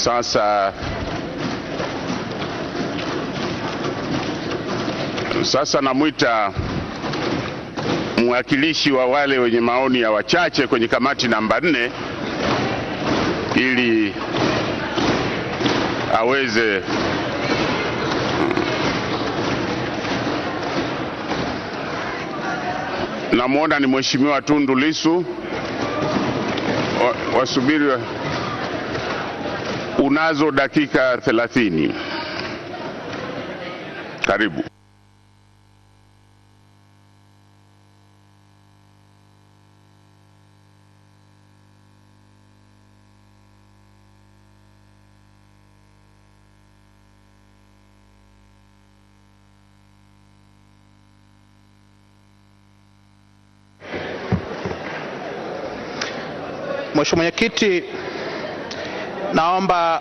Sasa namwita mwakilishi wa wale wenye maoni ya wachache kwenye kamati namba 4 ili aweze namwona ni Mheshimiwa Tundu Lissu. Wasubiri, unazo dakika 30. Karibu. Mheshimiwa Mwenyekiti, naomba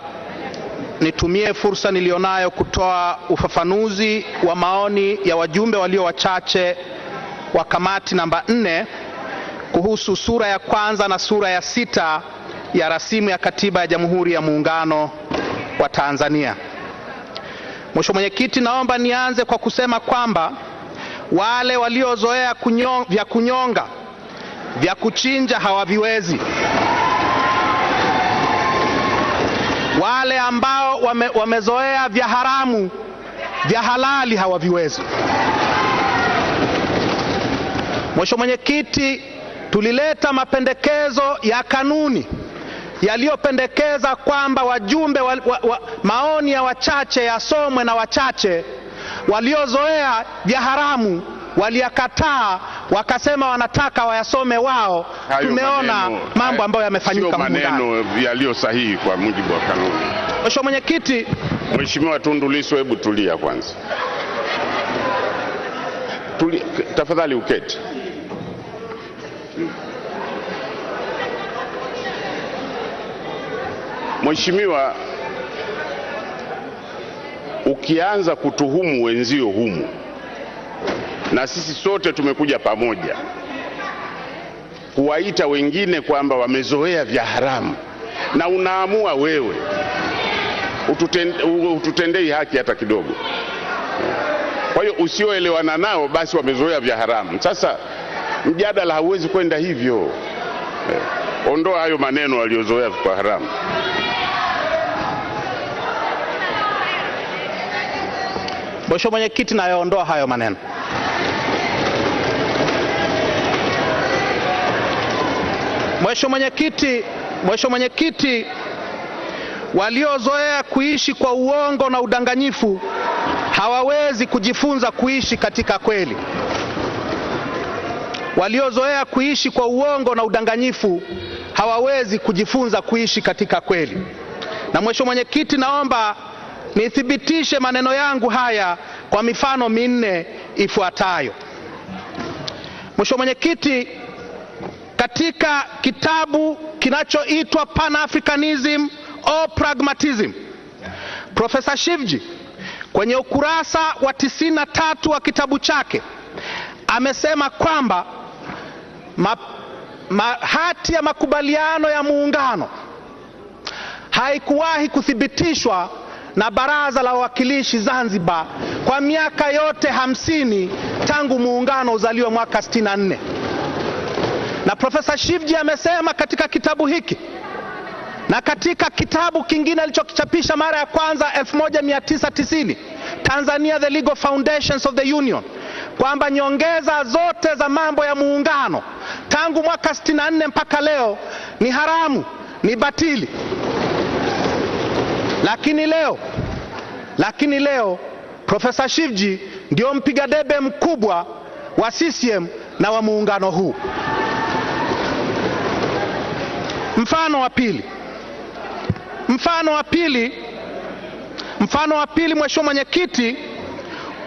nitumie fursa nilionayo kutoa ufafanuzi wa maoni ya wajumbe walio wachache wa kamati namba 4 kuhusu sura ya kwanza na sura ya 6 ya rasimu ya katiba ya Jamhuri ya Muungano wa Tanzania. Mheshimiwa Mwenyekiti, naomba nianze kwa kusema kwamba wale waliozoea vya kunyonga, vya kuchinja hawaviwezi. Wale ambao wamezoea vya haramu, vya halali hawaviwezi. Mheshimiwa Mwenyekiti, tulileta mapendekezo ya kanuni yaliyopendekeza kwamba wajumbe maoni ya wachache yasomwe na wachache. Waliozoea vya haramu waliyakataa, wakasema wanataka wayasome wao. Tumeona mambo ambayo yamefanyika huko ndani. Sio maneno yaliyo sahihi kwa mujibu wa kanuni. Mheshimiwa Mwenyekiti, Mheshimiwa Tundu Lissu, hebu tulia kwanza. Tulia, tafadhali uketi. Mheshimiwa, ukianza kutuhumu wenzio humu, na sisi sote tumekuja pamoja kuwaita wengine kwamba wamezoea vya haramu, na unaamua wewe, ututendei haki hata kidogo. Kwa hiyo usioelewana nao basi wamezoea vya haramu. Sasa mjadala hauwezi kwenda hivyo. Ondoa hayo maneno waliozoea kwa haramu. Mheshimiwa Mwenyekiti, nayaondoa hayo maneno. Mheshimiwa Mwenyekiti, waliozoea kuishi kwa uongo na udanganyifu hawawezi kujifunza kuishi katika kweli. Waliozoea kuishi kwa uongo na udanganyifu hawawezi kujifunza kuishi katika kweli. Na Mheshimiwa Mwenyekiti, naomba nithibitishe maneno yangu haya kwa mifano minne ifuatayo. Mheshimiwa Mwenyekiti, katika kitabu kinachoitwa Pan-Africanism or Pragmatism, Profesa Shivji kwenye ukurasa wa 93 wa kitabu chake amesema kwamba hati ya makubaliano ya muungano haikuwahi kuthibitishwa na Baraza la Wawakilishi Zanzibar kwa miaka yote 50 tangu muungano uzaliwe mwaka 64. Na Profesa Shivji amesema katika kitabu hiki na katika kitabu kingine alichokichapisha mara ya kwanza 1990, Tanzania the Legal Foundations of the Union, kwamba nyongeza zote za mambo ya muungano tangu mwaka 64 mpaka leo ni haramu, ni batili. Lakini leo Profesa Shivji ndio mpiga debe mkubwa wa CCM na wa muungano huu. Mfano wa pili, Mheshimiwa Mwenyekiti,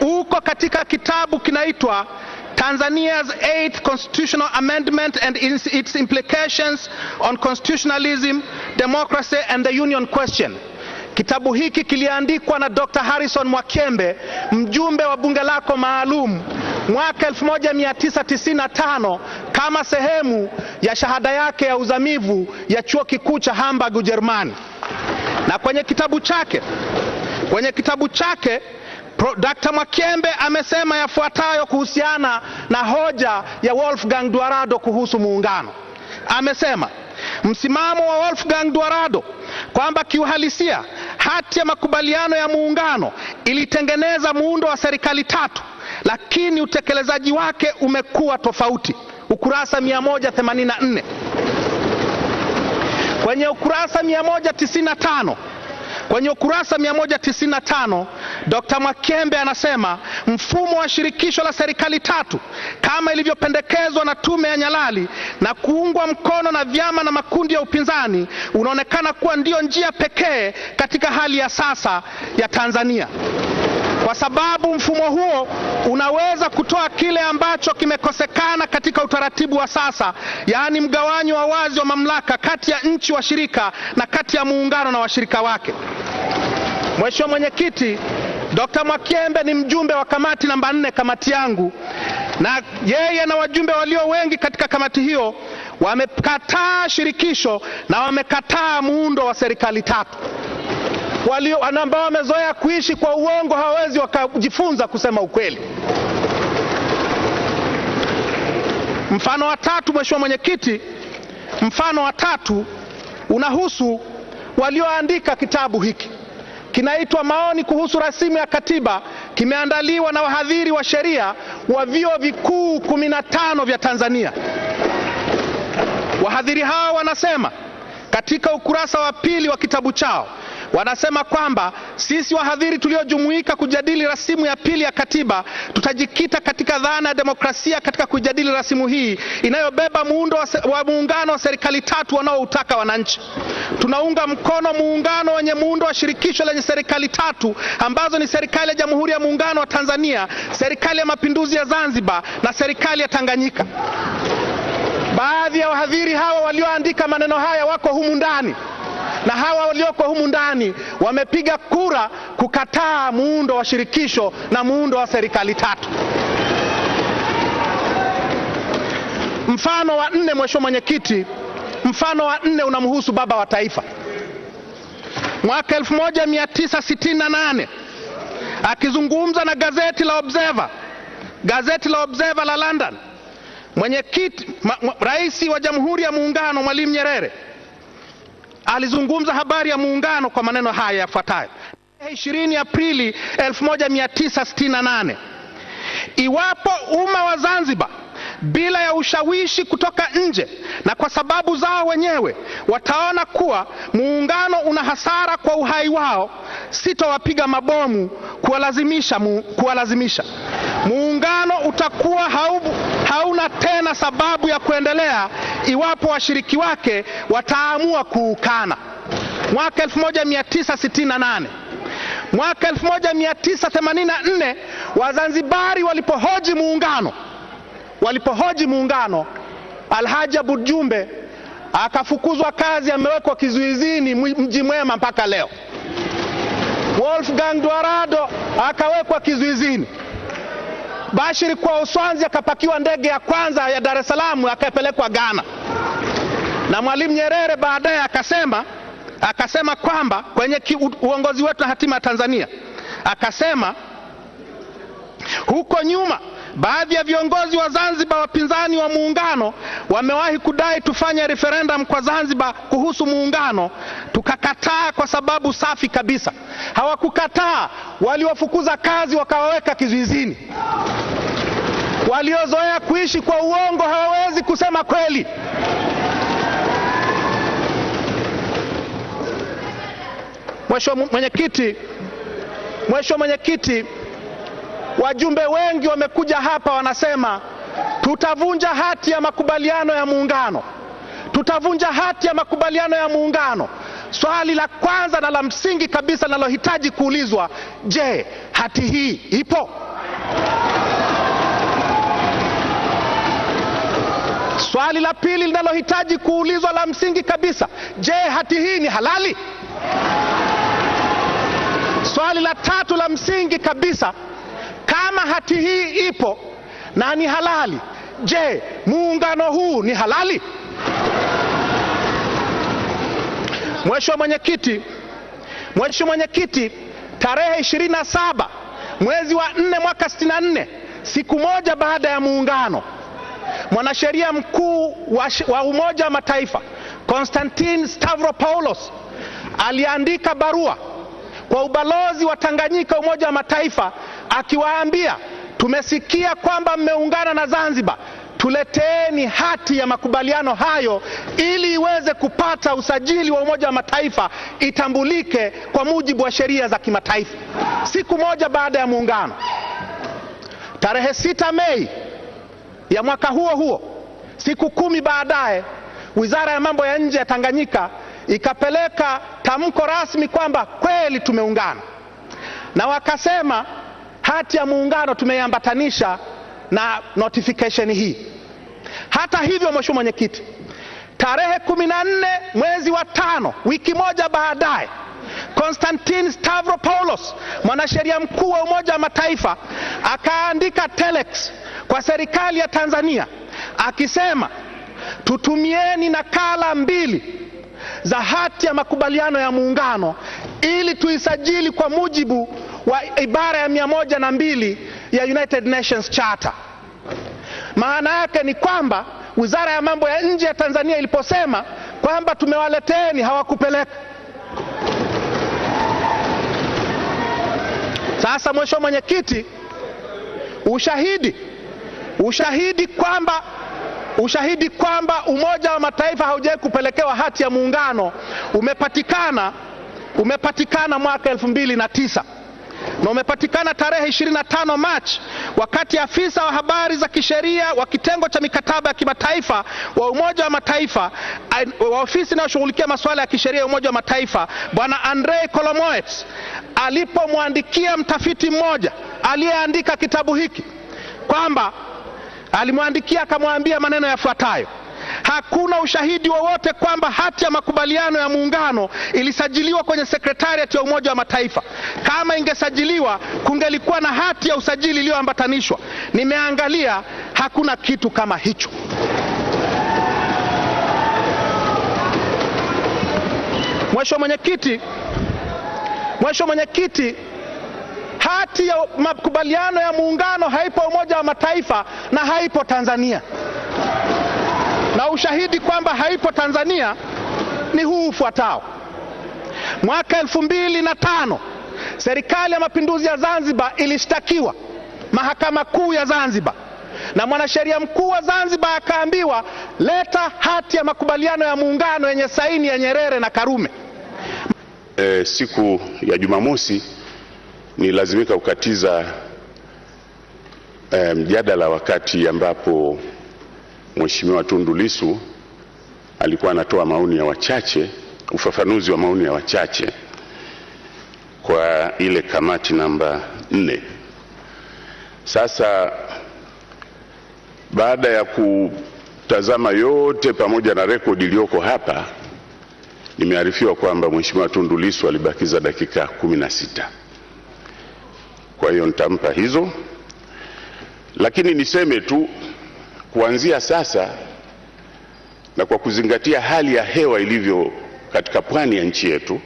uko katika kitabu kinaitwa Tanzania's 8th Constitutional Amendment and its Implications on Constitutionalism, Democracy and the Union Question. Kitabu hiki kiliandikwa na Dr. Harrison Mwakyembe, mjumbe wa bunge lako maalum mwaka 1995 kama sehemu ya shahada yake ya uzamivu ya chuo kikuu cha Hamburg, Ujerumani. Na kwenye kitabu chake Dr. Mwakyembe amesema yafuatayo kuhusiana na hoja ya Wolfgang Duarado kuhusu muungano. Amesema msimamo wa Wolfgang Duarado kwamba kiuhalisia hati ya makubaliano ya muungano ilitengeneza muundo wa serikali tatu, lakini utekelezaji wake umekuwa tofauti. Ukurasa 184. Kwenye ukurasa 195 Dr. Mwakyembe anasema mfumo wa shirikisho la serikali tatu kama ilivyopendekezwa na tume ya Nyalali na kuungwa mkono na vyama na makundi ya upinzani unaonekana kuwa ndio njia pekee katika hali ya sasa ya Tanzania, kwa sababu mfumo huo unaweza kutoa kile ambacho kimekosekana katika utaratibu wa sasa, yaani mgawanyo wa wazi wa mamlaka kati ya nchi washirika na kati ya muungano na washirika wake. Mheshimiwa Mwenyekiti, Dr. Mwakyembe ni mjumbe wa kamati namba 4, kamati yangu, na yeye na wajumbe walio wengi katika kamati hiyo wamekataa shirikisho na wamekataa muundo wa serikali tatu. Ambao wamezoea kuishi kwa uongo hawawezi wakajifunza kusema ukweli. Mfano wa tatu, Mheshimiwa Mwenyekiti, mfano wa tatu unahusu walioandika kitabu hiki. Kinaitwa Maoni kuhusu rasimu ya katiba, kimeandaliwa na wahadhiri wa sheria wa vyuo vikuu 15 vya Tanzania. Wahadhiri hao wanasema katika ukurasa wa 2 wa kitabu chao, wanasema kwamba sisi wahadhiri tuliojumuika kujadili rasimu ya 2 ya katiba tutajikita katika dhana ya demokrasia katika kujadili rasimu hii inayobeba muundo wa muungano wa serikali tatu wanaoutaka wananchi. Tunaunga mkono muungano wenye muundo wa shirikisho lenye serikali tatu ambazo ni serikali ya Jamhuri ya Muungano wa Tanzania, serikali ya Mapinduzi ya Zanzibar na serikali ya Tanganyika. Baadhi ya wahadhiri hawa walioandika maneno haya wako humu ndani, na hawa walioko humu ndani wamepiga kura kukataa muundo wa shirikisho na muundo wa serikali tatu. Mfano wa 4, Mheshimiwa Mwenyekiti, mfano wa 4 unamhusu baba wa taifa. Mwaka 1968 akizungumza na gazeti la Observer la London, Rais wa Jamhuri ya Muungano Mwalimu Nyerere alizungumza habari ya muungano kwa maneno haya yafuatayo. 20 Aprili 1968, iwapo umma wa Zanzibar bila ya ushawishi kutoka nje na kwa sababu zao wenyewe wataona kuwa muungano una hasara kwa uhai wao, sitawapiga mabomu kuwalazimisha. Muungano utakuwa hauna tena sababu ya kuendelea iwapo washiriki wake wataamua kuukana. Mwaka 1968. Mwaka 1984 Wazanzibari walipohoji muungano, Alhaji Aboud Jumbe akafukuzwa kazi, amewekwa kizuizini Mji Mwema mpaka leo. Wolfgang Duarado akawekwa kizuizini. Bashir kwa Uswanzi akapakiwa ndege ya kwanza ya Dar es Salaam akapelekwa Ghana. Na Mwalimu Nyerere baadaye akasema kwamba kwenye uongozi wetu na hatima ya Tanzania, akasema huko nyuma baadhi ya viongozi wa Zanzibar wapinzani wa muungano wamewahi kudai tufanye referendum kwa Zanzibar kuhusu muungano, tukakataa kwa sababu safi kabisa. Hawakukataa, waliwafukuza kazi wakawaweka kizuizini. Waliozoea kuishi kwa uongo hawawezi kusema kweli. Mheshimiwa Mwenyekiti, wajumbe wengi wamekuja hapa wanasema tutavunja hati ya makubaliano ya muungano. Tutavunja hati ya makubaliano ya muungano. Swali la kwanza na la msingi kabisa linalohitaji kuulizwa, je, hati hii ipo? Swali la pili linalohitaji kuulizwa la msingi kabisa, je, hati hii ni halali? Swali la tatu la msingi kabisa, kama hati hii ipo na ni halali, je, muungano huu ni halali? Mheshimiwa Mwenyekiti, Mheshimiwa Mwenyekiti, tarehe 27 mwezi wa 4 mwaka 64, siku moja baada ya muungano, mwanasheria mkuu wa Umoja wa Mataifa Konstantin Stavropoulos aliandika barua kwa ubalozi wa Tanganyika Umoja wa Mataifa akiwaambia, tumesikia kwamba mmeungana na Zanzibar, tuleteeni hati ya makubaliano hayo ili iweze kupata usajili wa Umoja wa Mataifa, itambulike kwa mujibu wa sheria za kimataifa. Siku moja baada ya muungano, tarehe 6 Mei ya mwaka huo huo, siku 10 baadaye, Wizara ya Mambo ya Nje ya Tanganyika ikapeleka tamko rasmi kwamba kweli tumeungana, na wakasema hati ya muungano tumeiambatanisha na notification hii. Hata hivyo, Mheshimiwa Mwenyekiti, tarehe 14 mwezi wa 5, wiki moja baadaye, Konstantin Stavropoulos, mwanasheria mkuu wa Umoja wa Mataifa, akaandika telex kwa serikali ya Tanzania akisema, tutumieni nakala 2 za hati ya makubaliano ya muungano ili tuisajili kwa mujibu wa ibara ya 102 ya United Nations Charter. Maana yake ni kwamba Wizara ya Mambo ya Nje ya Tanzania iliposema kwamba tumewaleteeni, hawakupeleka. Sasa Mheshimiwa Mwenyekiti, ushahidi kwamba Umoja wa Mataifa haujawahi kupelekewa hati ya muungano umepatikana mwaka 2009 na umepatikana tarehe 25 Machi, wakati afisa wa habari za kisheria wa kitengo cha mikataba ya kimataifa wa Umoja wa Mataifa wa ofisi inayoshughulikia masuala ya kisheria ya Umoja wa Mataifa, Bwana Andrei Kolomoets, alipomwandikia mtafiti mmoja aliyeandika kitabu hiki kwamba alimwandikia akamwambia maneno yafuatayo: hakuna ushahidi wowote kwamba hati ya makubaliano ya muungano ilisajiliwa kwenye sekretariat ya Umoja wa Mataifa. Kama ingesajiliwa, kungelikuwa na hati ya usajili iliyoambatanishwa. Nimeangalia, hakuna kitu kama hicho. Mheshimiwa Mwenyekiti, hati ya makubaliano ya muungano haipo Umoja wa Mataifa na haipo Tanzania. Na ushahidi kwamba haipo Tanzania ni huu ufuatao. Mwaka 2005, Serikali ya Mapinduzi ya Zanzibar ilishtakiwa Mahakama Kuu ya Zanzibar, na mwanasheria mkuu wa Zanzibar akaambiwa, leta hati ya makubaliano ya muungano yenye saini ya Nyerere na Karume. Siku ya Jumamosi nilazimika kukatiza mjadala wakati ambapo Mheshimiwa Tundu Lissu alikuwa anatoa maoni ya wachache, ufafanuzi wa maoni ya wachache kwa ile kamati namba 4. Sasa baada ya kutazama yote pamoja na rekodi iliyoko hapa, nimearifiwa kwamba Mheshimiwa Tundu Lissu alibakiza dakika 16. Kwa hiyo nitampa hizo, lakini niseme tu kuanzia sasa, na kwa kuzingatia hali ya hewa ilivyo katika pwani ya nchi yetu,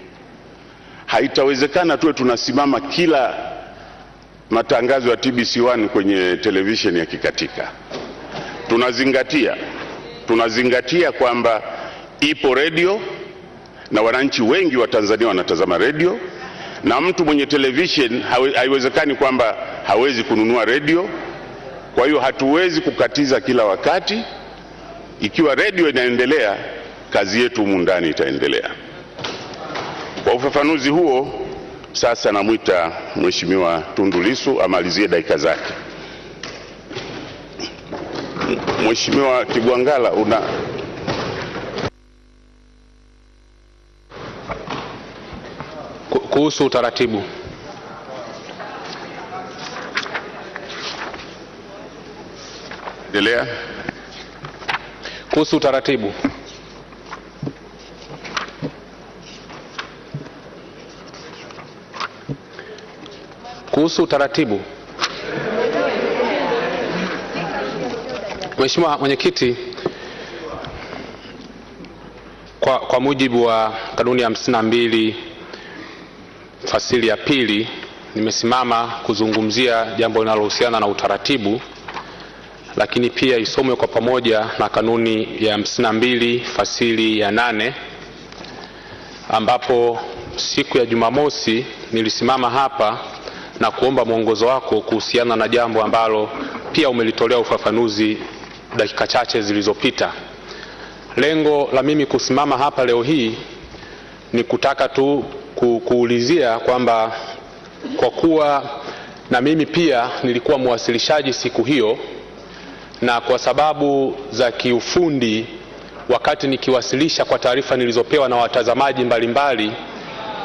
haitawezekana tuwe tunasimama kila matangazo ya TBC1 kwenye televisheni ya kikatika. Tunazingatia kwamba ipo redio na wananchi wengi wa Tanzania wanatazama redio, na mtu mwenye television haiwezekani kwamba hawezi kununua redio. Kwa hiyo hatuwezi kukatiza kila wakati. Ikiwa redio inaendelea, kazi yetu humu ndani itaendelea. Kwa ufafanuzi huo, sasa namwita Mheshimiwa Tundu Lissu amalizie dakika zake. Mheshimiwa Kigwangalla, kuhusu utaratibu. Endelea. Kuhusu utaratibu. Kuhusu utaratibu. Mheshimiwa Mwenyekiti, kwa mujibu wa kanuni ya 52 fasili ya pili, nimesimama kuzungumzia jambo linalohusiana na utaratibu, lakini pia isomwe kwa pamoja na kanuni ya 52 fasili ya 8, ambapo siku ya Jumamosi nilisimama hapa na kuomba mwongozo wako kuhusiana na jambo ambalo pia umelitolea ufafanuzi dakika chache zilizopita. Lengo la mimi kusimama hapa leo hii ni kutaka tu kuulizia kwamba kwa kuwa na mimi pia nilikuwa mwasilishaji siku hiyo, na kwa sababu za kiufundi wakati nikiwasilisha kwa taarifa nilizopewa na watazamaji mbalimbali,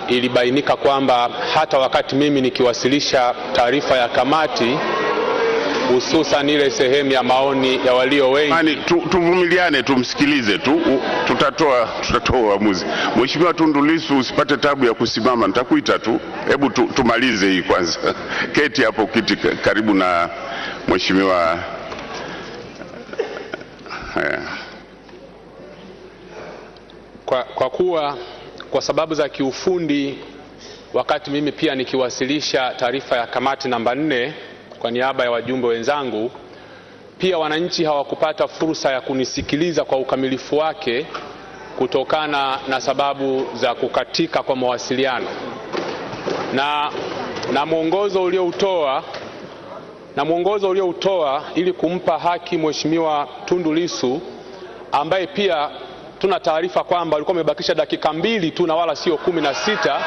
ilibainika kwamba hata wakati mimi nikiwasilisha taarifa ya kamati, hususan ile sehemu ya maoni ya walio wengi, tuvumiliane, tumsikilize tu, tutatoa uamuzi. Mheshimiwa Tundu Lissu, usipate tabu ya kusimama, nitakuita tu. Hebu tumalize hii kwanza. Keti hapo kiti karibu na mheshimiwa. Kwa sababu za kiufundi wakati mimi pia nikiwasilisha taarifa ya kamati namba 4 kwa niaba ya wajumbe wenzangu, pia wananchi hawakupata fursa ya kunisikiliza kwa ukamilifu wake kutokana na sababu za kukatika kwa mawasiliano. Na mwongozo ulioutoa ili kumpa haki Mheshimiwa Tundu Lissu, ambaye pia tuna taarifa kwamba alikuwa amebakisha dakika 2 tu na wala sio 16,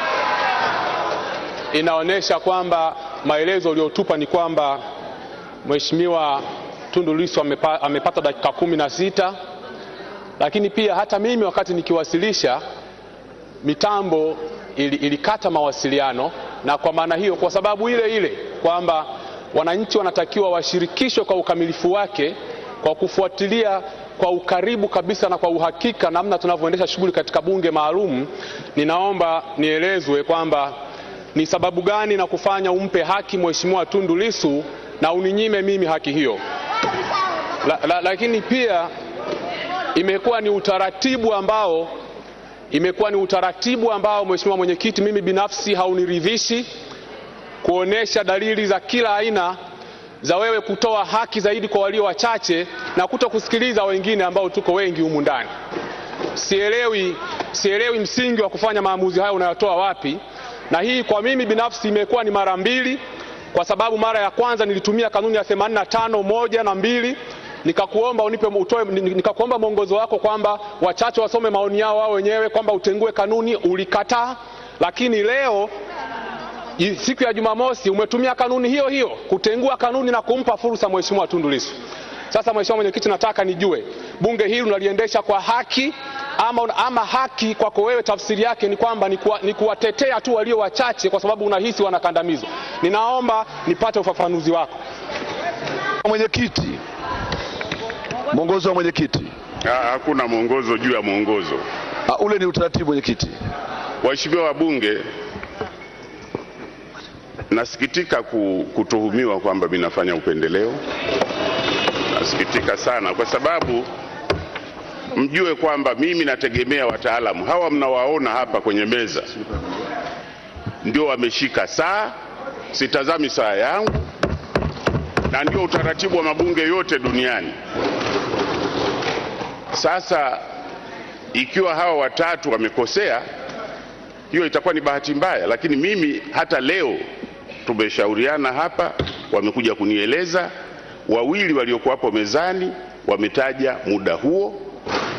inaonyesha kwamba maelezo uliotupa ni kwamba Mheshimiwa Tundu Lissu amepata dakika 16, lakini pia hata mimi wakati nikiwasilisha mitambo ilikata mawasiliano, na kwa maana hiyo, kwa sababu ile ile kwamba wananchi wanatakiwa washirikishwe kwa ukamilifu wake kwa kufuatilia kwa ukaribu kabisa na kwa uhakika namna tunavyoendesha shughuli katika bunge maalum, ninaomba nielezwe kwamba ni sababu gani na kufanya umpe haki Mheshimiwa Tundu Lissu na uninyime mimi haki hiyo. Lakini pia imekuwa ni utaratibu ambao Mheshimiwa Mwenyekiti, mimi binafsi hauniridhishi, kuonesha dalili za kila aina za wewe kutoa haki zaidi kwa walio wachache na kutokusikiliza wengine ambao tuko wengi humu ndani. Sielewi msingi wa kufanya maamuzi hayo unayotoa wapi, na hii kwa mimi binafsi imekuwa ni mara 2, kwa sababu mara ya kwanza nilitumia kanuni ya 85(1) na 2, nikakuomba mwongozo wako kwamba wachache wasome maoni yao wao wenyewe, kwamba utengue kanuni, ulikataa. Lakini leo siku ya Jumamosi umetumia kanuni hiyo hiyo kutengua kanuni na kumpa fursa Mheshimiwa Tundu Lissu. Sasa Mheshimiwa Mwenyekiti, nataka nijue bunge hili unaliendesha kwa haki ama haki kwako wewe tafsiri yake ni kwamba ni kuwatetea tu walio wachache kwa sababu unahisi wanakandamizwa. Ninaomba nipate ufafanuzi wako. Mwenyekiti, mwongozo wa mwenyekiti. Hakuna mwongozo juu ya mwongozo. Ule ni utaratibu mwenyekiti. Waheshimiwa wabunge, nasikitika kutuhumiwa kwamba mimi nafanya upendeleo. Nasikitika sana kwa sababu mjue kwamba mimi nategemea wataalamu hawa mnawaona hapa kwenye meza, ndio wameshika saa, sitazami saa yangu, na ndio utaratibu wa mabunge yote duniani. Sasa ikiwa hawa watatu wamekosea, hiyo itakuwa ni bahati mbaya, lakini mimi hata leo tumeshauriana hapa, wamekuja kunieleza, wawili waliokuwa hapo mezani wametaja muda huo,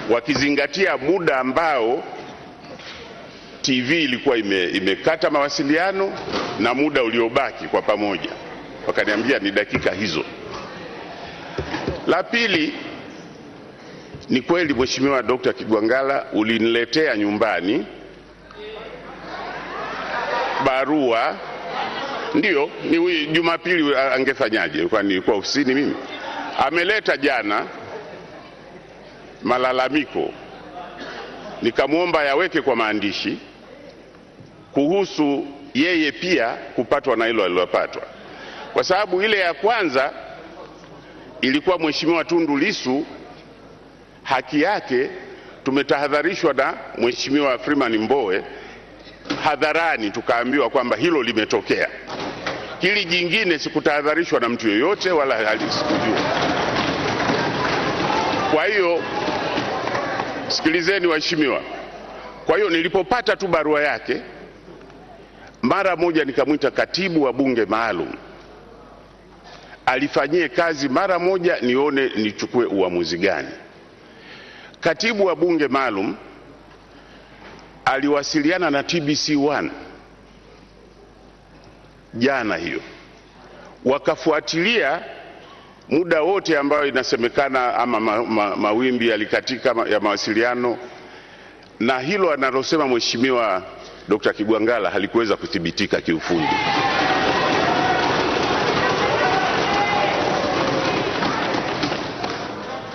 wakizingatia muda ambao TV ilikuwa imekata mawasiliano na muda uliobaki kwa pamoja, wakaniambia ni dakika hizo. La pili, ni kweli Mheshimiwa Dr. Kigwangalla uliniletea nyumbani barua. Ndio, ni Jumapili, angefanyaje? Kwa nilikuwa ofisini mimi. Ameleta jana malalamiko, nikamwomba yaweke kwa maandishi kuhusu yeye pia kupatwa na hilo alilopatwa, kwa sababu ile ya kwanza ilikuwa Mheshimiwa Tundu Lissu haki yake tumetahadharishwa na Mheshimiwa Freeman Mbowe hadharani tukaambiwa kwamba hilo limetokea. Hili jingine sikutahadharishwa na mtu yoyote wala sikujua. Kwa hiyo sikilizeni waheshimiwa. Kwa hiyo nilipopata tu barua yake, mara moja nikamwita katibu wa bunge maalum alifanyie kazi mara moja, nione nichukue uamuzi gani. Katibu wa bunge maalum aliwasiliana na TBC1 jana hiyo, wakafuatilia muda wote ambayo inasemekana ama mawimbi yalikatika ya mawasiliano, na hilo analosema Mheshimiwa Dr. Kigwangalla halikuweza kuthibitika kiufundi.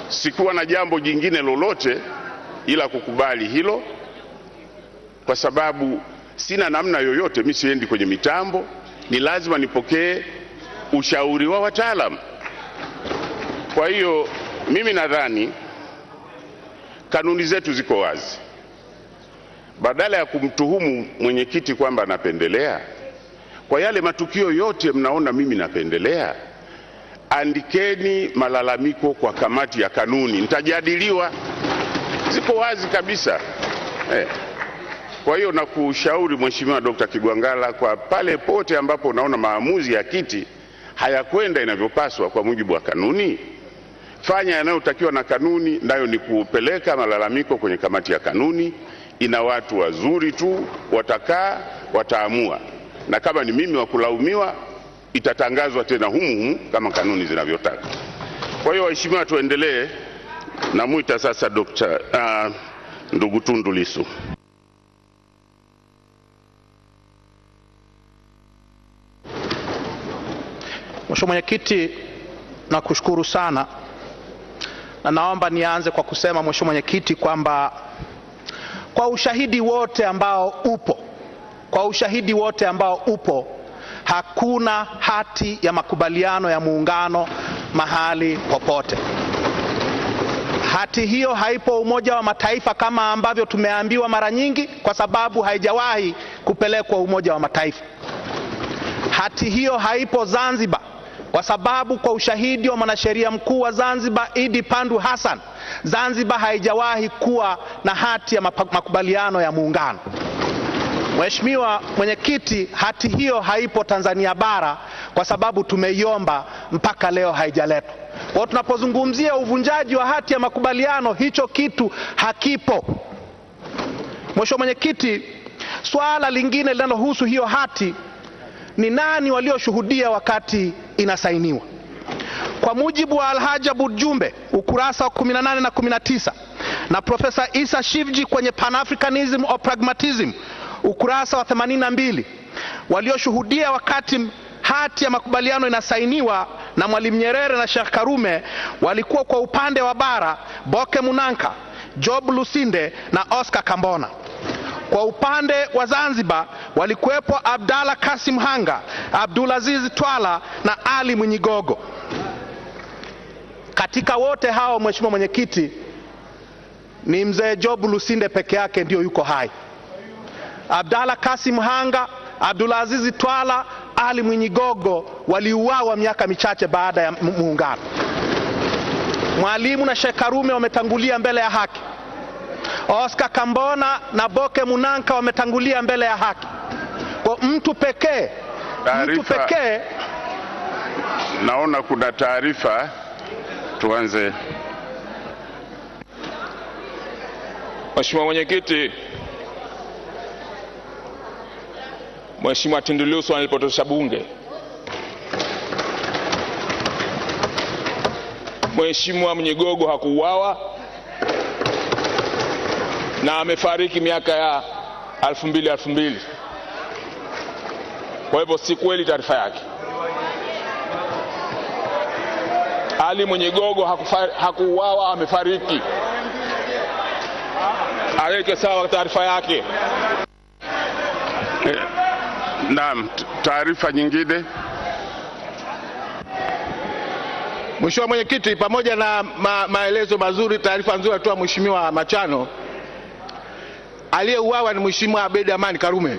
Sikuwa na jambo jingine lolote ila kukubali hilo, kwa sababu sina namna yoyote. Mimi siendi kwenye mitambo, ni lazima nipokee ushauri wa wataalamu. Kwa hiyo mimi nadhani kanuni zetu ziko wazi. Badala ya kumtuhumu mwenyekiti kwamba anapendelea, kwa yale matukio yote mnaona mimi napendelea, andikeni malalamiko kwa kamati ya kanuni, nitajadiliwa. Ziko wazi kabisa. Kwa hiyo nakushauri Mheshimiwa Dr. Kigwangalla, kwa pale pote ambapo unaona maamuzi ya kiti hayakwenda inavyopaswa kwa mujibu wa kanuni, fanya yanayotakiwa na kanuni, nayo ni kupeleka malalamiko kwenye kamati ya kanuni. Ina watu wazuri tu, watakaa wataamua, na kama ni mimi wa kulaumiwa itatangazwa tena humu kama kanuni zinavyotaka. Kwa hiyo waheshimiwa, tuendelee. Namuita sasa ndugu Tundu Lissu. Mheshimiwa Mwenyekiti, nakushukuru sana, na naomba nianze kwa kusema Mheshimiwa Mwenyekiti kwamba kwa ushahidi wote ambao upo, hakuna hati ya makubaliano ya muungano mahali popote. Hati hiyo haipo Umoja wa Mataifa kama ambavyo tumeambiwa mara nyingi, kwa sababu haijawahi kupelekwa Umoja wa Mataifa. Hati hiyo haipo Zanzibar kwa sababu kwa ushahidi wa mwanasheria mkuu wa Zanzibar Idi Pandu Hassan, Zanzibar haijawahi kuwa na hati ya makubaliano ya muungano. Mheshimiwa Mwenyekiti, hati hiyo haipo Tanzania bara kwa sababu tumeiomba mpaka leo haijaletwa. Kwa tunapozungumzia uvunjaji wa hati ya makubaliano, hicho kitu hakipo. Mheshimiwa Mwenyekiti, swala lingine linalohusu hiyo hati ni nani walioshuhudia wakati inasainiwa. Kwa mujibu wa Alhaji Aboud Jumbe ukurasa wa 18 na 19 na Profesa Issa Shivji kwenye Pan-Africanism or Pragmatism ukurasa wa 82, walioshuhudia wakati hati ya makubaliano inasainiwa na Mwalimu Nyerere na Sheikh Karume walikuwa kwa upande wa bara Boke Munanka, Job Lusinde na Oscar Kambona. Kwa upande wa Zanzibar walikuwepo Abdalla Kasim Hanga, Abdulaziz Twala na Ali Mwinyigogo. Katika wote hao Mheshimiwa Mwenyekiti, ni mzee Job Lusinde peke yake ndio yuko hai. Abdalla Kasim Hanga, Abdulaziz Twala, Ali Mwinyigogo waliuawa miaka michache baada ya muungano. Mwalimu na Sheikh Karume wametangulia mbele ya haki. Oscar Kambona na Boke Munanka wametangulia mbele ya haki. Kwa mtu pekee naona kuna taarifa. Tuanze. Mheshimiwa Mwenyekiti, Mheshimiwa Tundu Lissu alipotosha bunge. Mheshimiwa Mwinyigogo hakuuawa na amefariki miaka ya 2000. Kwa hivyo si kweli taarifa yake. Ali Mwinyigogo hakuuawa, amefariki. Aweke sawa taarifa yake. Naam, taarifa nyingine. Mheshimiwa Mwenyekiti, pamoja na maelezo mazuri, taarifa nzuri atoa Mheshimiwa Machano, aliyeuawa ni Mheshimiwa Abeid Amani Karume.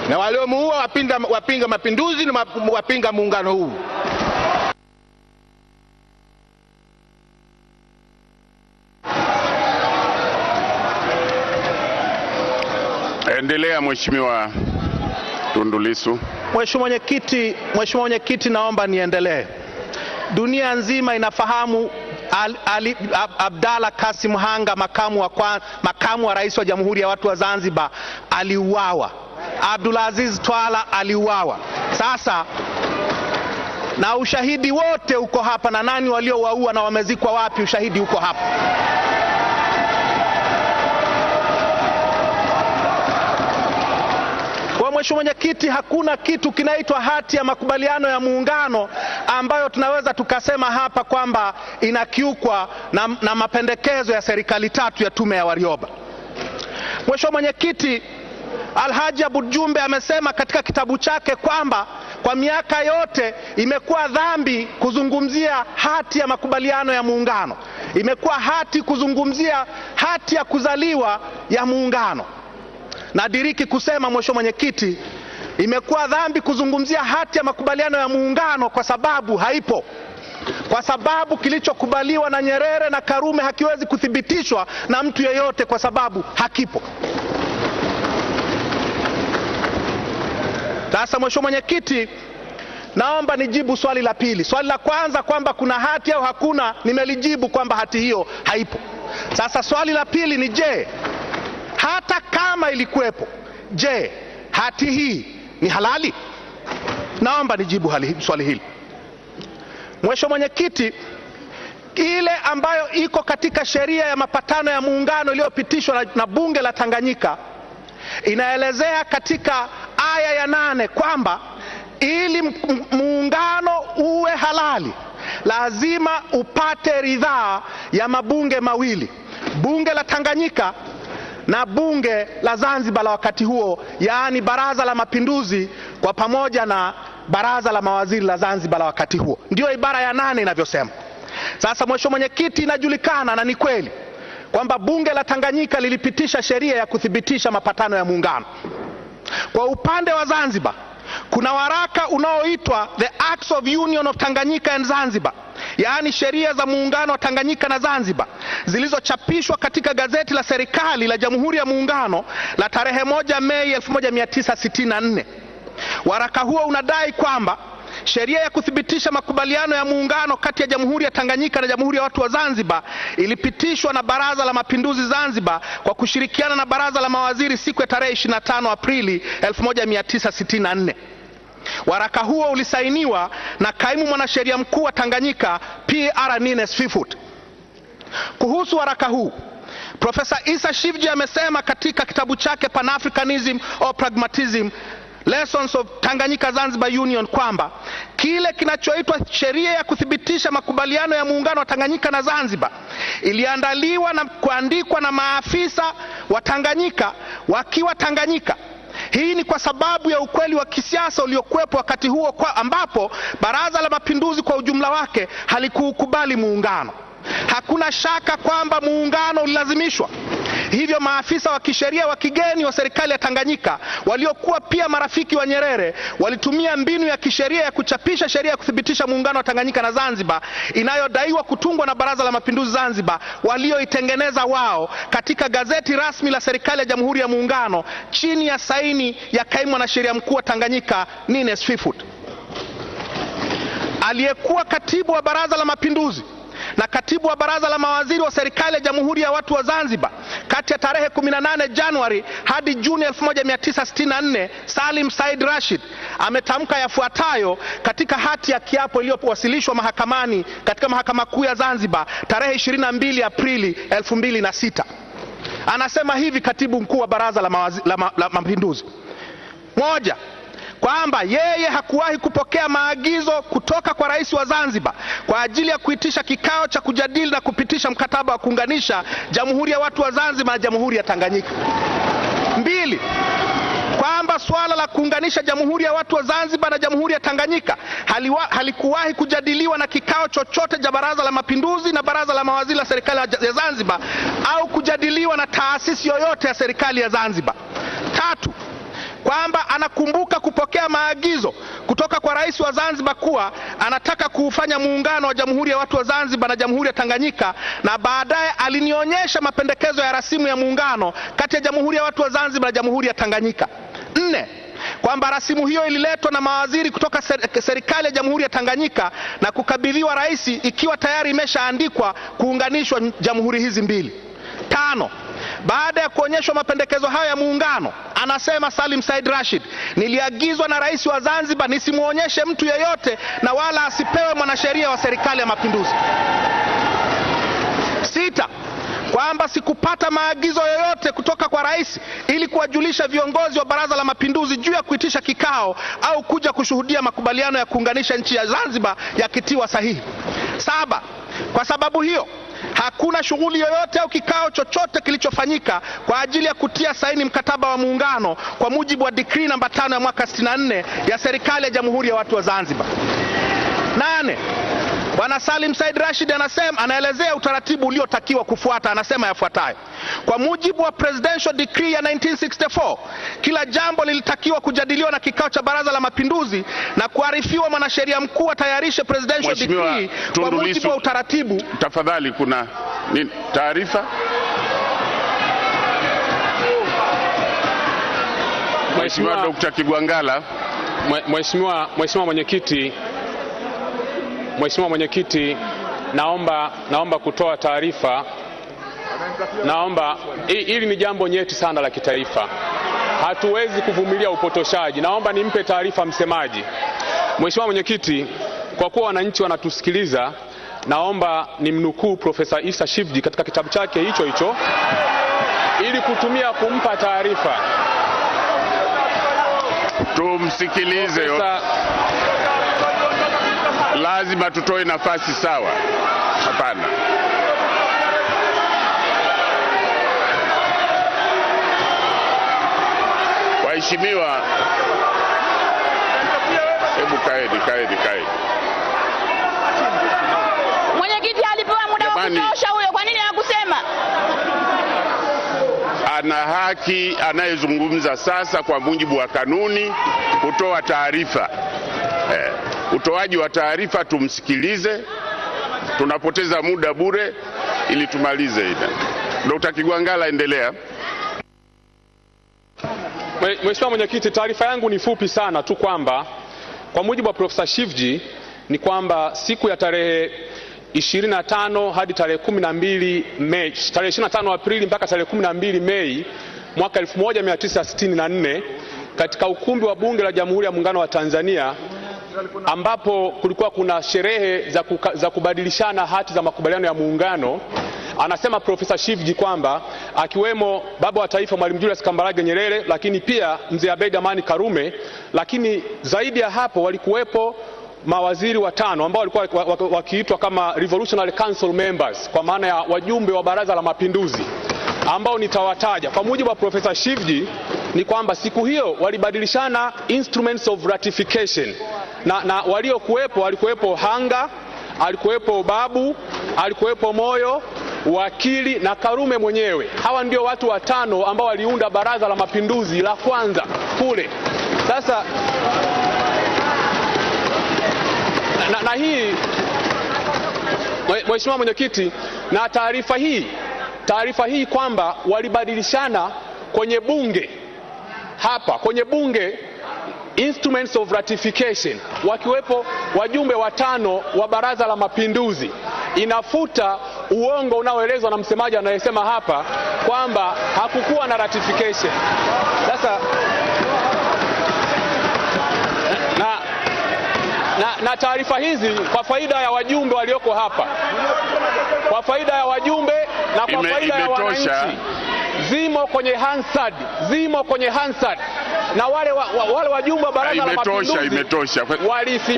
na waliomuua wapinga mapinduzi na wapinga muungano huu. Endelea Mheshimiwa Tundu Lissu. Mheshimiwa Mwenyekiti, naomba niendelee. Dunia nzima inafahamu Abdalla Kasim Hanga, makamu wa rais wa Jamhuri ya Watu wa Zanzibar, aliuawa. Abdulaziz Twala aliuawa. Sasa na ushahidi wote uko hapa, na nani waliowaua na wamezikwa wapi, ushahidi uko hapa. Mheshimiwa Mwenyekiti, hakuna kitu kinaitwa hati ya makubaliano ya muungano ambayo tunaweza tukasema hapa kwamba inakiukwa na mapendekezo ya serikali tatu ya tume ya Warioba. Mheshimiwa Mwenyekiti, Alhaji Aboud Jumbe amesema katika kitabu chake kwamba kwa miaka yote imekuwa dhambi kuzungumzia hati ya makubaliano ya muungano, imekuwa hati kuzungumzia hati ya kuzaliwa ya muungano. Nadiriki kusema Mheshimiwa Mwenyekiti, imekuwa dhambi kuzungumzia hati ya makubaliano ya muungano kwa sababu haipo. Kwa sababu kilichokubaliwa na Nyerere na Karume hakiwezi kuthibitishwa na mtu yeyote kwa sababu hakipo. Sasa Mheshimiwa Mwenyekiti, naomba nijibu swali la pili. Swali la kwanza kwamba kuna hati au hakuna, nimelijibu kwamba hati hiyo haipo. Sasa swali la pili ni je, hata kama ilikuwepo, je, hati hii ni halali? Naomba nijibu swali hili. Mheshimiwa Mwenyekiti, ile ambayo iko katika sheria ya mapatano ya muungano iliyopitishwa na bunge la Tanganyika inaelezea katika aya ya 8 kwamba ili muungano uwe halali lazima upate ridhaa ya mabunge mawili, bunge la Tanganyika na bunge la Zanzibar la wakati huo, yaani Baraza la Mapinduzi kwa pamoja na Baraza la Mawaziri la Zanzibar la wakati huo. Ndio ibara ya 8 inavyosema. Sasa Mheshimiwa Mwenyekiti, inajulikana na ni kweli kwamba bunge la Tanganyika lilipitisha sheria ya kuthibitisha mapatano ya muungano. Kwa upande wa Zanzibar kuna waraka unaoitwa The Acts of Union of Tanganyika and Zanzibar, yaani sheria za muungano wa Tanganyika na Zanzibar, zilizochapishwa katika gazeti la serikali la Jamhuri ya Muungano la tarehe 1 Mei 1964. Waraka huo unadai kwamba sheria ya kuthibitisha makubaliano ya muungano kati ya Jamhuri ya Tanganyika na Jamhuri ya Watu wa Zanzibar ilipitishwa na Baraza la Mapinduzi Zanzibar kwa kushirikiana na Baraza la Mawaziri siku ya tarehe 25 Aprili 1964. Waraka huo ulisainiwa na kaimu mwanasheria mkuu wa Tanganyika P.R. Nines Fifut. Kuhusu waraka huu, Profesa Issa Shivji amesema katika kitabu chake Pan-Africanism or Pragmatism, Lessons of Tanganyika Zanzibar Union kwamba kile kinachoitwa sheria ya kuthibitisha makubaliano ya muungano wa Tanganyika na Zanzibar iliandaliwa na kuandikwa na maafisa wa Tanganyika wakiwa Tanganyika. Hii ni kwa sababu ya ukweli wa kisiasa uliokuwepo wakati huo ambapo Baraza la Mapinduzi kwa ujumla wake halikukubali muungano. Hakuna shaka kwamba muungano ulilazimishwa. Hivyo maafisa wa kisheria wa kigeni wa serikali ya Tanganyika waliokuwa pia marafiki wa Nyerere walitumia mbinu ya kisheria ya kuchapisha sheria ya kuthibitisha muungano wa Tanganyika na Zanzibar inayodaiwa kutungwa na Baraza la Mapinduzi Zanzibar, walioitengeneza wao katika gazeti rasmi la serikali ya Jamhuri ya Muungano chini ya saini ya kaimu mwanasheria mkuu wa Tanganyika Nines Fifut. Aliyekuwa katibu wa Baraza la Mapinduzi na katibu wa Baraza la Mawaziri wa serikali ya Jamhuri ya Watu wa Zanzibar kati ya tarehe 18 Januari hadi Juni 1964, Salim Said Rashid, ametamka yafuatayo katika hati ya kiapo iliyowasilishwa mahakamani katika Mahakama Kuu ya Zanzibar tarehe 22 Aprili 2006. Anasema hivi katibu mkuu wa Baraza la Mapinduzi: 1. Kwamba yeye hakuwahi kupokea maagizo kutoka kwa rais wa Zanzibar kwa ajili ya kuitisha kikao cha kujadili na kupitisha mkataba wa kuunganisha Jamhuri ya Watu wa Zanzibar na Jamhuri ya Tanganyika. 2. Kwamba swala la kuunganisha Jamhuri ya Watu wa Zanzibar na Jamhuri ya Tanganyika halikuwahi kujadiliwa na kikao chochote cha Baraza la Mapinduzi na Baraza la Mawaziri la serikali ya Zanzibar au kujadiliwa na taasisi yoyote ya serikali ya Zanzibar. 3. kwamba anakumbuka kupokea maagizo kutoka kwa rais wa Zanzibar kuwa anataka kuufanya muungano wa Jamhuri ya Watu wa Zanzibar na Jamhuri ya Tanganyika, na baadaye alinionyesha mapendekezo ya rasimu ya muungano kati ya Jamhuri ya Watu wa Zanzibar na Jamhuri ya Tanganyika. 4, kwamba rasimu hiyo ililetwa na mawaziri kutoka serikali ya Jamhuri ya Tanganyika na kukabidhiwa rais ikiwa tayari imeshaandikwa kuunganishwa jamhuri hizi mbili. 5, baada ya kuonyeshwa mapendekezo hayo ya muungano, anasema Salim Said Rashid, niliagizwa na rais wa Zanzibar nisimuonyeshe mtu yeyote na wala asipewe mwanasheria wa serikali ya mapinduzi. 6, kwamba sikupata maagizo yoyote kutoka kwa rais ili kuwajulisha viongozi wa Baraza la Mapinduzi juu ya kuitisha kikao au kuja kushuhudia makubaliano ya kuunganisha nchi ya Zanzibar yakitiwa sahihi. 7, kwa sababu hiyo hakuna shughuli yoyote au kikao chochote kilichofanyika kwa ajili ya kutia saini mkataba wa muungano kwa mujibu wa decree namba 5 ya mwaka 64 ya serikali ya Jamhuri ya Watu wa Zanzibar. 8, Bwana Salim Said Rashid anaelezea utaratibu uliotakiwa kufuata. Anasema yafuatayo: kwa mujibu wa Presidential Decree ya 1964, kila jambo lilitakiwa kujadiliwa na kikao cha Baraza la Mapinduzi na kuarifiwa mwanasheria mkuu atayarishe Presidential Decree kwa mujibu wa utaratibu. Tafadhali, kuna taarifa? Mheshimiwa Dr. Kigwangalla. Mheshimiwa Mwenyekiti, naomba kutoa taarifa. Hili ni jambo nyeti sana la kitaifa, hatuwezi kuvumilia upotoshaji. Naomba nimpe taarifa msemaji. Mheshimiwa Mwenyekiti, kwa kuwa wananchi wanatusikiliza, naomba nimnukuu Profesa Isa Shivji katika kitabu chake hicho hicho ili kutumia kumpa taarifa. Tumsikilize. Lazima tutoe nafasi sawa. Hapana. Waheshimiwa, hebu kaeni. Mwenyekiti alipewa muda wa kutosha huyo, kwa nini hakusema? Ana haki anayezungumza sasa kwa mujibu wa kanuni kutoa taarifa. Utoaji wa taarifa tumsikilize, tunapoteza muda bure ili tumalize hili. Dr. Kigwangalla, endelea. Mheshimiwa Mwenyekiti, taarifa yangu ni fupi sana tu kwamba kwa mujibu wa Profesa Shivji ni kwamba siku ya tarehe 25 hadi tarehe 12 Mei, tarehe 25 Aprili mpaka tarehe 12 Mei mwaka 1964 katika ukumbi wa Bunge la Jamhuri ya Muungano wa Tanzania, ambapo kulikuwa kuna sherehe za kubadilishana hati za makubaliano ya muungano, anasema Profesa Shivji kwamba akiwemo baba wa taifa Mwalimu Julius Kambarage Nyerere, lakini pia mzee Abeid Amani Karume, lakini zaidi ya hapo walikuwepo mawaziri 5 ambao walikuwa wakiitwa kama Revolutionary Council members, kwa maana ya wajumbe wa Baraza la Mapinduzi, ambao nitawataja. Kwa mujibu wa Profesa Shivji ni kwamba siku hiyo walibadilishana instruments of ratification na walikuwepo Hanga, alikuwepo Babu, alikuwepo Moyo, Wakili na Karume mwenyewe. Hawa ndio watu 5 ambao waliunda Baraza la Mapinduzi la kwanza kule. Sasa na hii, Mheshimiwa Mwenyekiti, na taarifa hii kwamba walibadilishana kwenye bunge hapa, kwenye bunge instruments of ratification, wakiwepo wajumbe 5 wa Baraza la Mapinduzi, inafuta uongo unaoelezwa na msemaji anayesema hapa kwamba hakukuwa na ratification. Sasa na taarifa hizi kwa faida ya wajumbe walioko hapa, kwa faida ya wajumbe na kwa faida ya wananchi, zimo kwenye Hansard na wale wajumbe wa Baraza la Mapinduzi. Imetosha.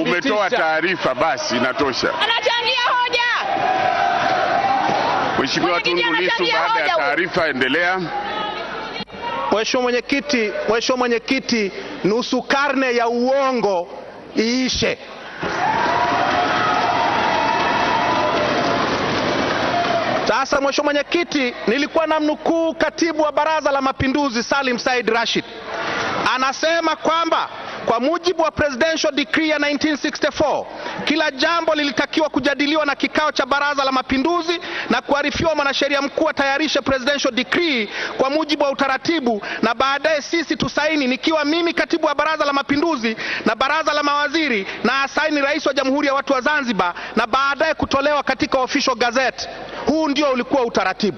Umetoa taarifa, basi inatosha. Anachangia hoja. Mheshimiwa Tundu Lissu, baada ya taarifa endelea. Mheshimiwa Mwenyekiti, nusu karne ya uongo iishe. Sasa Mheshimiwa Mwenyekiti, nilikuwa namnukuu katibu wa Baraza la Mapinduzi Salim Said Rashid anasema kwamba kwa mujibu wa Presidential Decree ya 1964 kila jambo lilitakiwa kujadiliwa na kikao cha Baraza la Mapinduzi na kuarifiwa mwanasheria mkuu atayarishe Presidential Decree kwa mujibu wa utaratibu, na baadaye sisi tusaini, nikiwa mimi katibu wa Baraza la Mapinduzi na baraza la mawaziri, na asaini rais wa Jamhuri ya Watu wa Zanzibar, na baadaye kutolewa katika official gazette. Huu ndio ulikuwa utaratibu,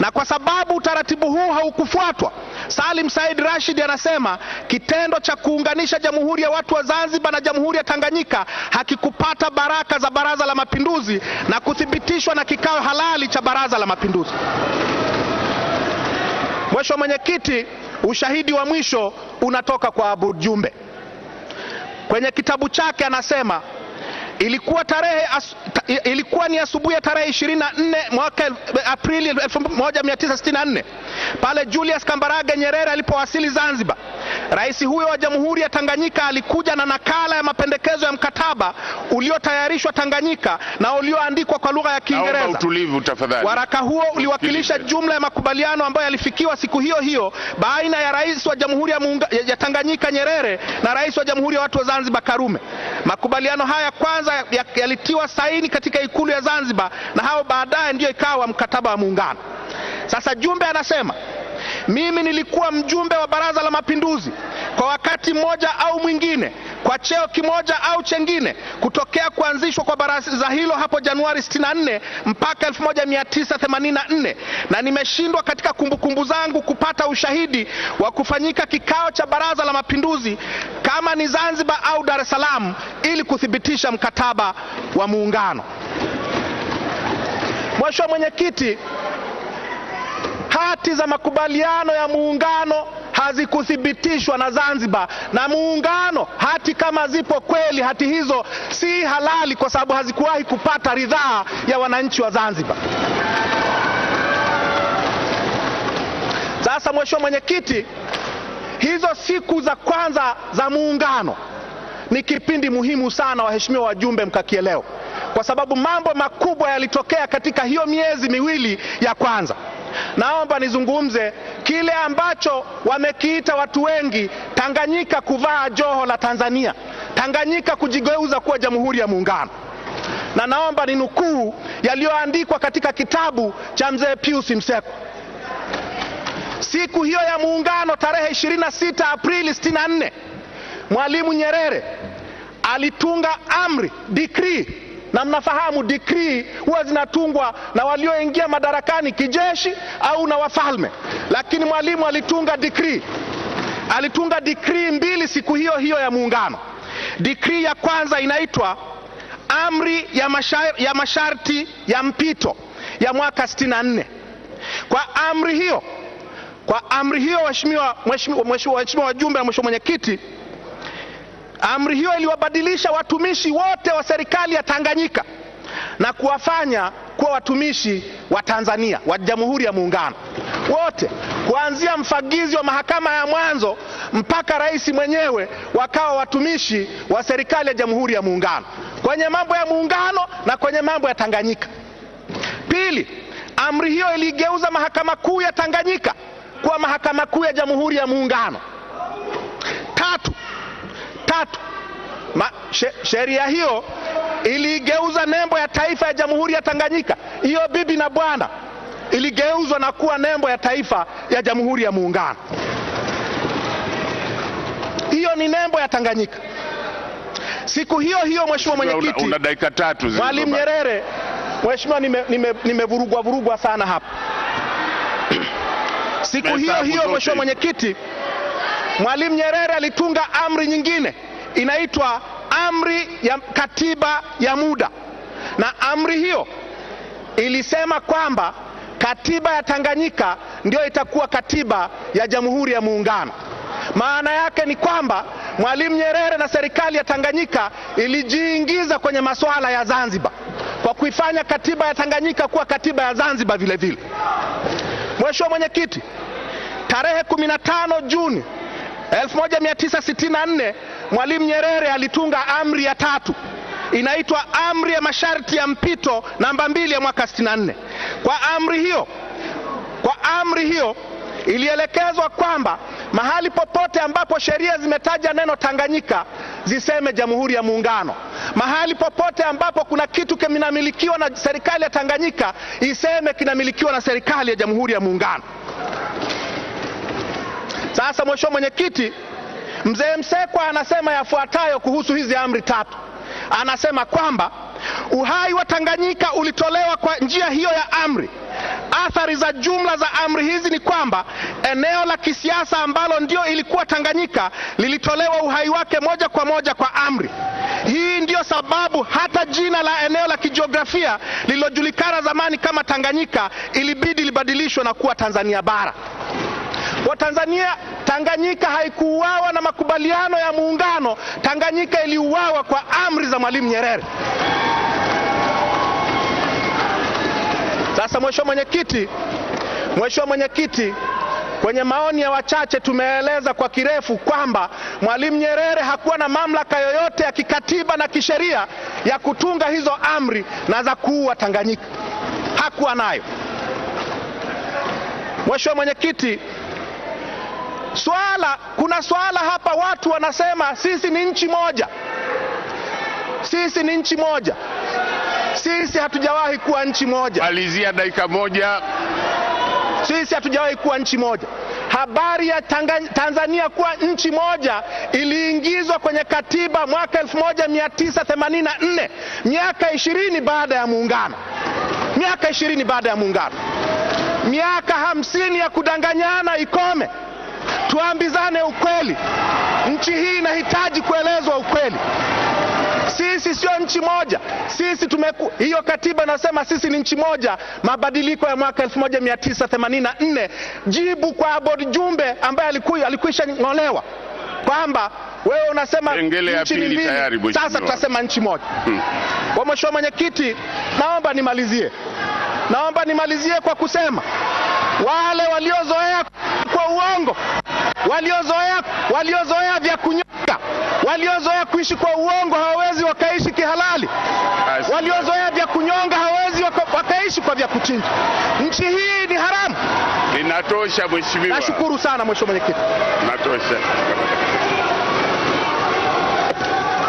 na kwa sababu utaratibu huu haukufuatwa, Salim Said Rashid anasema kitendo cha kuunganisha Jamhuri ya Watu wa Zanzibar na Jamhuri ya Tanganyika hakikupata baraka za Baraza la Mapinduzi na kuthibitishwa na kikao halali cha Baraza la Mapinduzi. Mheshimiwa Mwenyekiti, ushahidi wa mwisho unatoka kwa Abu Jumbe. Kwenye kitabu chake anasema ilikuwa ni asubuhi ya tarehe 24 mwaka Aprili 1964 pale Julius Kambarage Nyerere alipowasili Zanzibar. Rais huyo wa Jamhuri ya Tanganyika alikuja na nakala ya mapendekezo ya mkataba uliotayarishwa Tanganyika na ulioandikwa kwa lugha ya Kiingereza. Naomba utulivu tafadhali. Waraka huo uliwakilisha jumla ya makubaliano ambayo yalifikiwa siku hiyo hiyo baina ya rais wa Jamhuri ya Tanganyika Nyerere na rais wa Jamhuri ya Watu wa Zanzibar Karume. Makubaliano haya kwanza yalitiwa saini katika Ikulu ya Zanzibar, na hao baadaye ndio ikawa mkataba wa Muungano. Sasa Jumbe anasema, mimi nilikuwa mjumbe wa Baraza la Mapinduzi kwa wakati mmoja au mwingine, kwa cheo kimoja au chengine, kutokea kuanzishwa kwa baraza hilo hapo Januari 64 mpaka 1984, na nimeshindwa katika kumbukumbu zangu kupata ushahidi wa kufanyika kikao cha Baraza la Mapinduzi kama ni Zanzibar au Dar es Salaam ili kuthibitisha mkataba wa Muungano. Mheshimiwa Mwenyekiti, hati za makubaliano ya Muungano hazikuthibitishwa na Zanzibar, na Muungano, hati kama zipo kweli, hati hizo si halali kwa sababu hazikuwahi kupata ridhaa ya wananchi wa Zanzibar. Sasa Mheshimiwa Mwenyekiti, hizo siku za kwanza za Muungano ni kipindi muhimu sana, waheshimiwa wajumbe, mkakielewa, kwa sababu mambo makubwa yalitokea katika hiyo miezi miwili ya kwanza. Naomba nizungumze kile ambacho wamekiita watu wengi Tanganyika kuvaa joho la Tanzania, Tanganyika kujigeuza kuwa Jamhuri ya Muungano. Na naomba ninukuu yaliyoandikwa katika kitabu cha mzee Pius Msekwa. Siku hiyo ya Muungano, tarehe 26 Aprili 64, Mwalimu Nyerere alitunga amri, decree, na mnafahamu decree huwa zinatungwa na walioingia madarakani kijeshi au na wafalme, lakini Mwalimu alitunga decree. Alitunga decree mbili siku hiyo hiyo ya Muungano. Decree ya kwanza inaitwa amri ya masharti ya mpito ya mwaka 64. Kwa amri hiyo waheshimiwa wajumbe na Mheshimiwa Mwenyekiti, amri hiyo iliwabadilisha watumishi wote wa serikali ya Tanganyika na kuwafanya kuwa watumishi wa Tanzania wa Jamhuri ya Muungano wote, kuanzia mfagizi wa mahakama ya mwanzo mpaka rais mwenyewe wakawa watumishi wa serikali ya Jamhuri ya Muungano kwenye mambo ya Muungano na kwenye mambo ya Tanganyika. Pili, amri hiyo iligeuza mahakama kuu ya Tanganyika kuwa mahakama kuu ya Jamhuri ya Muungano. Tatu, sheria hiyo iligeuza nembo ya taifa ya Jamhuri ya Tanganyika, hiyo bibi na bwana, iligeuzwa na kuwa nembo ya taifa ya Jamhuri ya Muungano. Hiyo ni nembo ya Tanganyika. Siku hiyo hiyo, Mheshimiwa Mwenyekiti, una dakika 3 Mwalimu Nyerere, Mheshimiwa, nimevurugwa sana hapa. Siku hiyo hiyo, Mheshimiwa Mwenyekiti, Mwalimu Nyerere alitunga amri nyingine inaitwa amri ya katiba ya muda, na amri hiyo ilisema kwamba katiba ya Tanganyika ndio itakuwa katiba ya Jamhuri ya Muungano. Maana yake ni kwamba Mwalimu Nyerere na serikali ya Tanganyika ilijiingiza kwenye masuala ya Zanzibar kwa kuifanya katiba ya Tanganyika kuwa katiba ya Zanzibar vile vile. Mheshimiwa Mwenyekiti, tarehe 15 Juni 1964 Mwalimu Nyerere alitunga amri ya 3 inaitwa amri ya masharti ya mpito namba 2 ya mwaka 64. Kwa amri hiyo ilielekezwa kwamba mahali popote ambapo sheria zimetaja neno Tanganyika ziseme Jamhuri ya Muungano. Mahali popote ambapo kuna kitu kinamilikiwa na serikali ya Tanganyika iseme kinamilikiwa na serikali ya Jamhuri ya Muungano. Sasa Mheshimiwa Mwenyekiti, Mzee Msekwa anasema yafuatayo kuhusu hizi amri tatu. Anasema kwamba uhai wa Tanganyika ulitolewa kwa njia hiyo ya amri. Athari za jumla za amri hizi ni kwamba eneo la kisiasa ambalo ndio ilikuwa Tanganyika lilitolewa uhai wake moja kwa moja kwa amri. Hii ndio sababu hata jina la eneo la kijiografia lililojulikana zamani kama Tanganyika ilibidi libadilishwe na kuwa Tanzania Bara. Kwa Tanzania, Tanganyika haikuuawa na makubaliano ya muungano. Tanganyika iliuawa kwa amri za Mwalimu Nyerere. Sasa Mheshimiwa Mwenyekiti, kwenye maoni ya wachache tumeeleza kwa kirefu kwamba Mwalimu Nyerere hakuwa na mamlaka yoyote ya kikatiba na kisheria ya kutunga hizo amri na za kuua Tanganyika. Hakuwa nayo. Mheshimiwa Mwenyekiti, kuna swala hapa, watu wanasema sisi ni nchi moja. Sisi ni nchi moja. Sisi hatujawahi kuwa nchi moja. Malizia dakika moja. Sisi hatujawahi kuwa nchi moja. Habari ya Tanzania kuwa nchi moja iliingizwa kwenye katiba mwaka 1984, miaka 20 baada ya muungano. Miaka 20 baada ya muungano. Miaka 50 ya kudanganyana ikome. Tuambizane ukweli. Nchi hii inahitaji kuelezwa ukweli. Sisi sio nchi moja. Sisi hiyo katiba inasema sisi ni nchi moja. Mabadiliko ya mwaka 1984, jibu kwa Aboud Jumbe ambaye alikwisha ng'olewa kwamba wewe unasema nchi ni mbili, sasa tutasema nchi moja. Kwa Mheshimiwa Mwenyekiti, naomba nimalizie kwa kusema wale waliozoea kwa uongo, waliozoea vya kunyonga, waliozoea kuishi kwa uongo hawawezi wakaishi kihalali. Waliozoea vya kunyonga hawawezi wakaishi kwa vya kuchinja. Nchi hii ni haramu. Inatosha Mheshimiwa. Nashukuru sana Mheshimiwa Mwenyekiti. Inatosha.